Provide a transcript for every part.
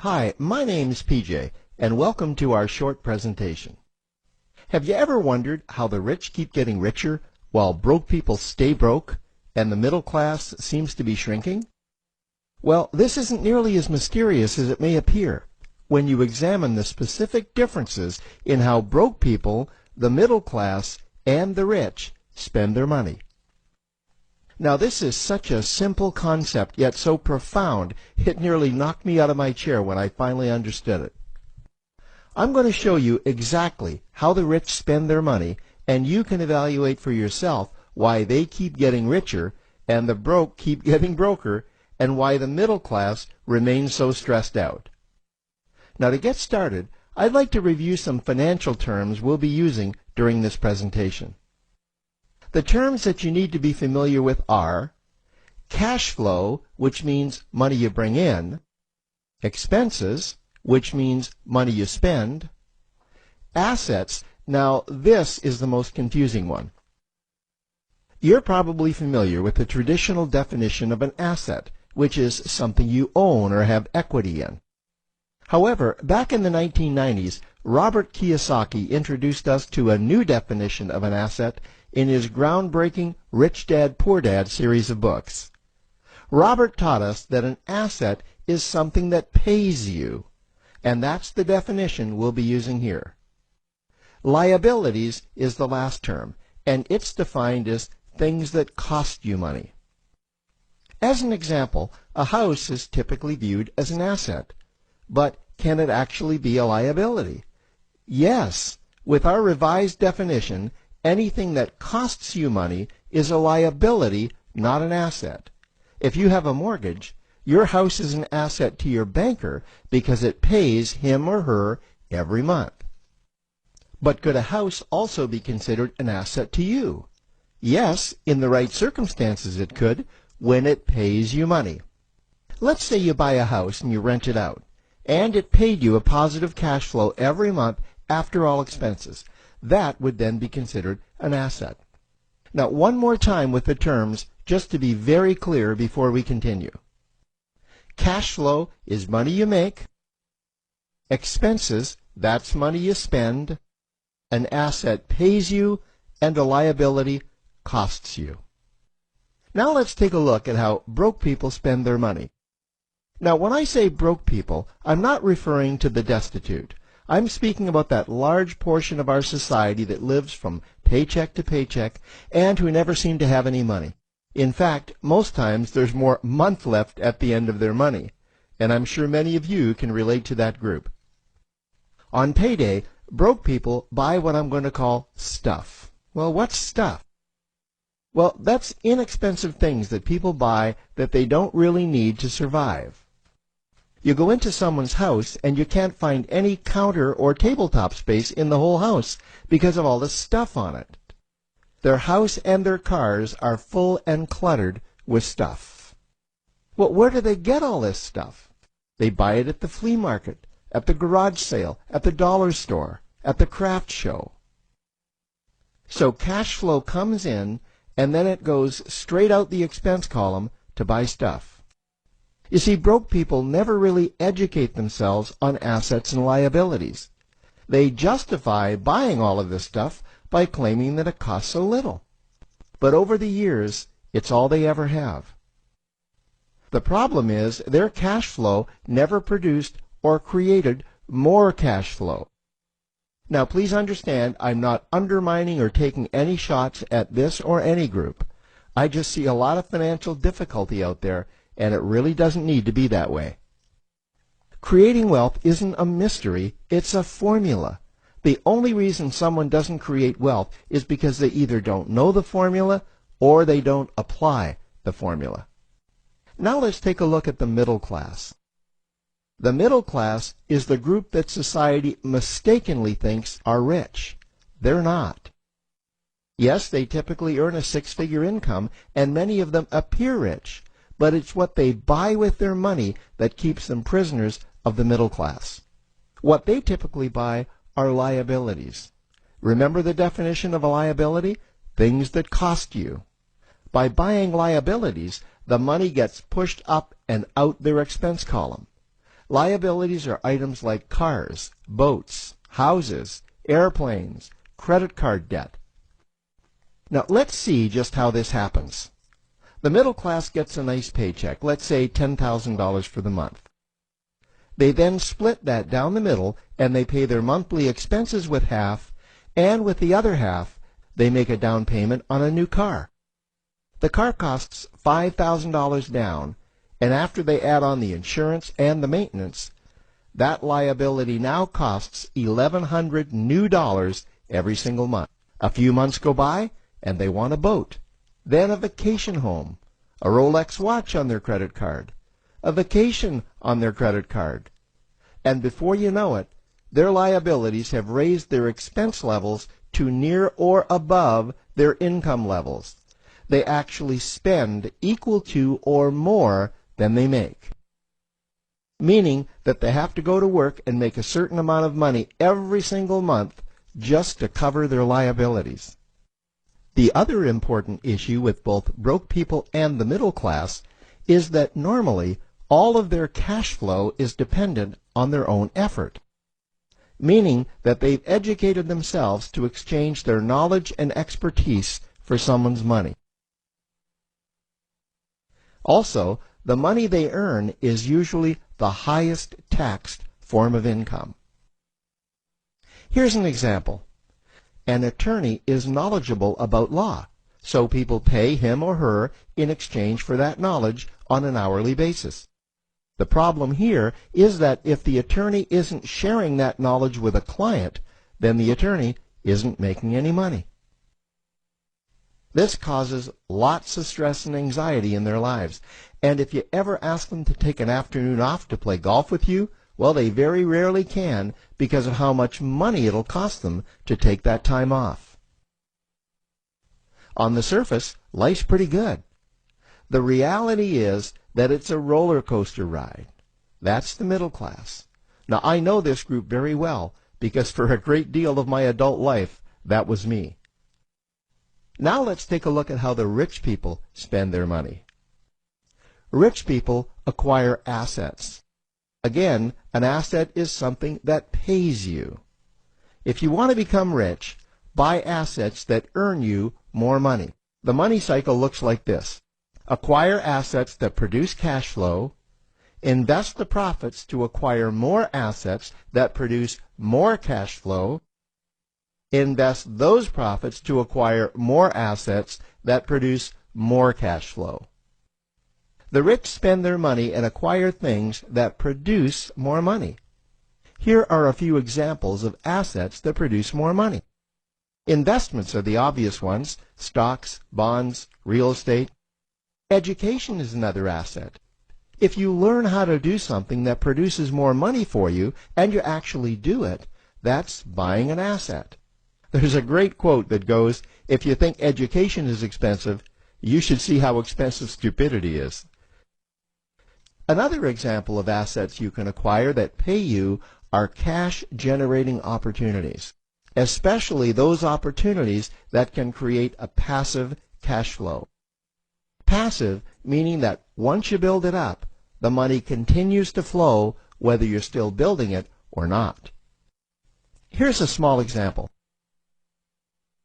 Hi, my name's PJ, and welcome to our short presentation. Have you ever wondered how the rich keep getting richer while broke people stay broke and the middle class seems to be shrinking? Well, this isn't nearly as mysterious as it may appear when you examine the specific differences in how broke people, the middle class, and the rich spend their money. Now, this is such a simple concept, yet so profound, it nearly knocked me out of my chair when I finally understood it. I'm going to show you exactly how the rich spend their money, and you can evaluate for yourself why they keep getting richer and the broke keep getting broker, and why the middle class remains so stressed out. Now, to get started, I'd like to review some financial terms we'll be using during this presentation. The terms that you need to be familiar with are cash flow, which means money you bring in, expenses, which means money you spend, assets. Now, this is the most confusing one. You're probably familiar with the traditional definition of an asset, which is something you own or have equity in. However, back in the 1990s, Robert Kiyosaki introduced us to a new definition of an asset in his groundbreaking Rich Dad, Poor Dad series of books. Robert taught us that an asset is something that pays you, and that's the definition we'll be using here. Liabilities is the last term, and it's defined as things that cost you money. As an example, a house is typically viewed as an asset, but can it actually be a liability? Yes, with our revised definition, anything that costs you money is a liability, not an asset. If you have a mortgage, your house is an asset to your banker because it pays him or her every month. But could a house also be considered an asset to you? Yes, in the right circumstances it could, when it pays you money. Let's say you buy a house and you rent it out, and it paid you a positive cash flow every month after all expenses. That would then be considered an asset. Now, one more time with the terms, just to be very clear before we continue. Cash flow is money you make. Expenses, that's money you spend. An asset pays you, and a liability costs you. Now let's take a look at how broke people spend their money. Now, when I say broke people, I'm not referring to the destitute. I'm speaking about that large portion of our society that lives from paycheck to paycheck and who never seem to have any money. In fact, most times there's more month left at the end of their money, and I'm sure many of you can relate to that group. On payday, broke people buy what I'm going to call stuff. Well, what's stuff? Well, that's inexpensive things that people buy that they don't really need to survive. You go into someone's house and you can't find any counter or tabletop space in the whole house because of all the stuff on it. Their house and their cars are full and cluttered with stuff. Well, where do they get all this stuff? They buy it at the flea market, at the garage sale, at the dollar store, at the craft show. So cash flow comes in and then it goes straight out the expense column to buy stuff. You see, broke people never really educate themselves on assets and liabilities. They justify buying all of this stuff by claiming that it costs so little. But over the years, it's all they ever have. The problem is their cash flow never produced or created more cash flow. Now, please understand, I'm not undermining or taking any shots at this or any group. I just see a lot of financial difficulty out there, and it really doesn't need to be that way. Creating wealth isn't a mystery, it's a formula. The only reason someone doesn't create wealth is because they either don't know the formula or they don't apply the formula. Now let's take a look at the middle class. The middle class is the group that society mistakenly thinks are rich. They're not. Yes, they typically earn a six-figure income, and many of them appear rich. But it's what they buy with their money that keeps them prisoners of the middle class. What they typically buy are liabilities. Remember the definition of a liability? Things that cost you. By buying liabilities, the money gets pushed up and out their expense column. Liabilities are items like cars, boats, houses, airplanes, credit card debt. Now let's see just how this happens. The middle class gets a nice paycheck, let's say $10,000 for the month. They then split that down the middle and they pay their monthly expenses with half, and with the other half they make a down payment on a new car. The car costs $5,000 down, and after they add on the insurance and the maintenance, that liability now costs $1,100 new every single month. A few months go by and they want a boat, then a vacation home, a Rolex watch on their credit card, a vacation on their credit card. And before you know it, their liabilities have raised their expense levels to near or above their income levels. They actually spend equal to or more than they make, meaning that they have to go to work and make a certain amount of money every single month just to cover their liabilities. The other important issue with both broke people and the middle class is that normally all of their cash flow is dependent on their own effort, meaning that they've educated themselves to exchange their knowledge and expertise for someone's money. Also, the money they earn is usually the highest taxed form of income. Here's an example. An attorney is knowledgeable about law, so people pay him or her in exchange for that knowledge on an hourly basis. The problem here is that if the attorney isn't sharing that knowledge with a client, then the attorney isn't making any money. This causes lots of stress and anxiety in their lives, and if you ever ask them to take an afternoon off to play golf with you, well, they very rarely can because of how much money it'll cost them to take that time off. On the surface, life's pretty good. The reality is that it's a roller coaster ride. That's the middle class. Now, I know this group very well because for a great deal of my adult life, that was me. Now let's take a look at how the rich people spend their money. Rich people acquire assets. Again, an asset is something that pays you. If you want to become rich, buy assets that earn you more money. The money cycle looks like this. Acquire assets that produce cash flow, invest the profits to acquire more assets that produce more cash flow, invest those profits to acquire more assets that produce more cash flow. The rich spend their money and acquire things that produce more money. Here are a few examples of assets that produce more money. Investments are the obvious ones: stocks, bonds, real estate. Education is another asset. If you learn how to do something that produces more money for you and you actually do it, that's buying an asset. There's a great quote that goes, "If you think education is expensive, you should see how expensive stupidity is." Another example of assets you can acquire that pay you are cash-generating opportunities, especially those opportunities that can create a passive cash flow. Passive meaning that once you build it up, the money continues to flow whether you're still building it or not. Here's a small example.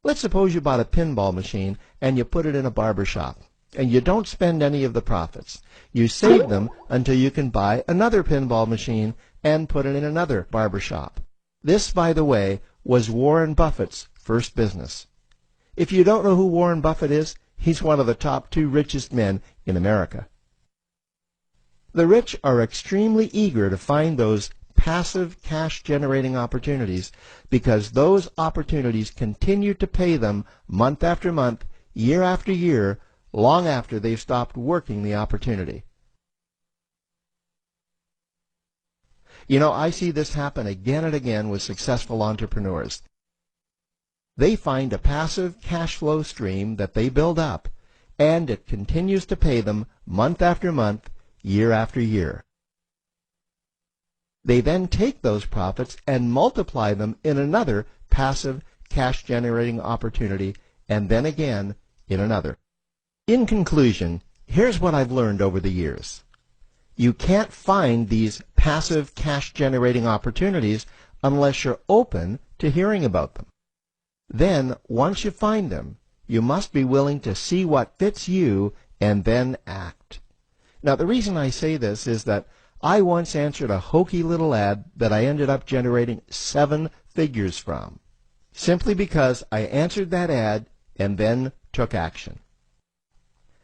Let's suppose you bought a pinball machine and you put it in a barber shop, and you don't spend any of the profits. You save them until you can buy another pinball machine and put it in another barber shop. This, by the way, was Warren Buffett's first business. If you don't know who Warren Buffett is, he's one of the top 2 richest men in America. The rich are extremely eager to find those passive cash-generating opportunities because those opportunities continue to pay them month after month, year after year, long after they've stopped working the opportunity. You know, I see this happen again and again with successful entrepreneurs. They find a passive cash flow stream that they build up, and it continues to pay them month after month, year after year. They then take those profits and multiply them in another passive cash-generating opportunity, and then again in another. In conclusion, here's what I've learned over the years. You can't find these passive cash-generating opportunities unless you're open to hearing about them. Then, once you find them, you must be willing to see what fits you and then act. Now, the reason I say this is that I once answered a hokey little ad that I ended up generating 7 figures from, simply because I answered that ad and then took action.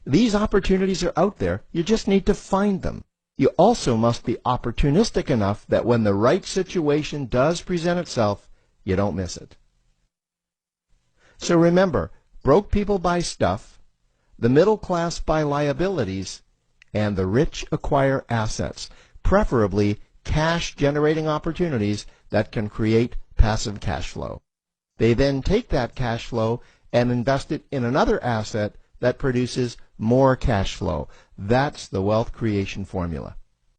These opportunities are out there. You just need to find them. You also must be opportunistic enough that when the right situation does present itself, you don't miss it. So remember, broke people buy stuff, the middle class buy liabilities, and the rich acquire assets, preferably cash-generating opportunities that can create passive cash flow. They then take that cash flow and invest it in another asset that produces more cash flow. That's the wealth creation formula.